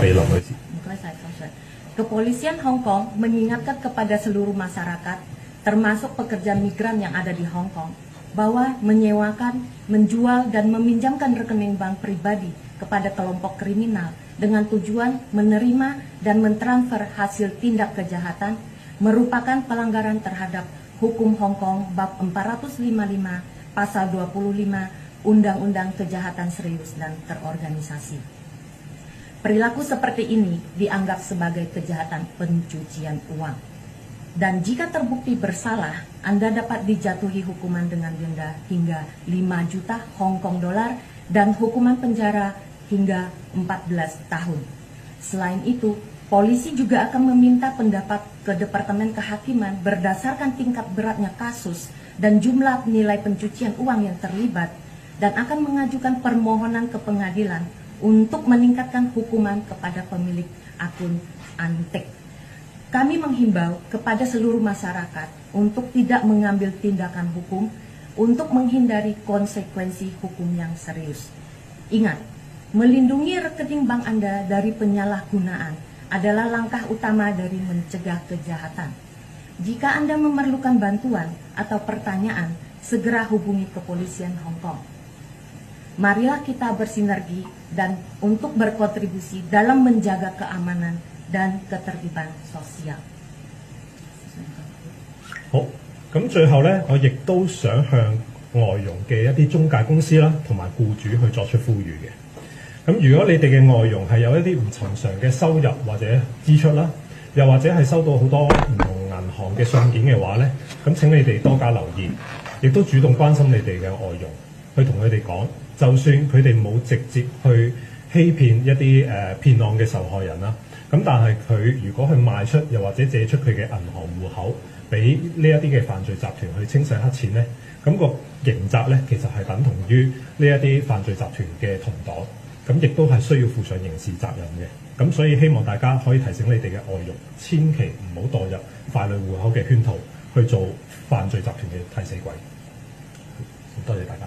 俾林女士。Kepolisian Hong Kong mengingatkan kepada seluruh masyarakat, termasuk pekerja migran yang ada di Hong Kong, bahwa menyewakan, menjual, dan meminjamkan rekening bank pribadi kepada kelompok kriminal dengan tujuan menerima dan mentransfer hasil tindak kejahatan merupakan pelanggaran terhadap Hukum Hong Kong Bab 455 Pasal 25 Undang-Undang Kejahatan Serius dan Terorganisasi. Perilaku seperti ini dianggap sebagai kejahatan pencucian uang. Dan jika terbukti bersalah, Anda dapat dijatuhi hukuman dengan denda hingga 5 juta Hong Kong dolar dan hukuman penjara hingga 14 tahun. Selain itu, polisi juga akan meminta pendapat ke Departemen Kehakiman berdasarkan tingkat beratnya kasus dan jumlah nilai pencucian uang yang terlibat, dan akan mengajukan permohonan ke pengadilan untuk meningkatkan hukuman kepada pemilik akun Antek. Kami menghimbau kepada seluruh masyarakat untuk tidak mengambil tindakan hukum untuk menghindari konsekuensi hukum yang serius. Ingat, melindungi rekening bank Anda dari penyalahgunaan adalah langkah utama dari mencegah kejahatan. Jika Anda memerlukan bantuan atau pertanyaan, segera hubungi Kepolisian Hong Kong. Marilah kita bersinergi dan untuk berkontribusi dalam menjaga keamanan dan ketertiban sosial. 好，咁最後呢，我亦都想向外傭嘅一啲中介公司啦，同埋僱主去作出呼籲嘅。咁如果你哋嘅外傭係有一啲唔尋常嘅收入或者支出啦，又或者係收到好多唔同銀行嘅信件嘅話呢，咁請你哋多加留意，亦都主動關心你哋嘅外傭，去同佢哋講。就算佢哋冇直接去欺騙一啲騙案嘅受害人啦，咁但係佢如果去賣出又或者借出佢嘅銀行戶口俾呢一啲嘅犯罪集團去清洗黑錢呢，咁個刑責呢其實係等同於呢一啲犯罪集團嘅同黨，咁亦都係需要負上刑事責任嘅。咁所以希望大家可以提醒你哋嘅外傭，千祈唔好墮入傀儡戶口嘅圈套，去做犯罪集團嘅替死鬼。多謝大家。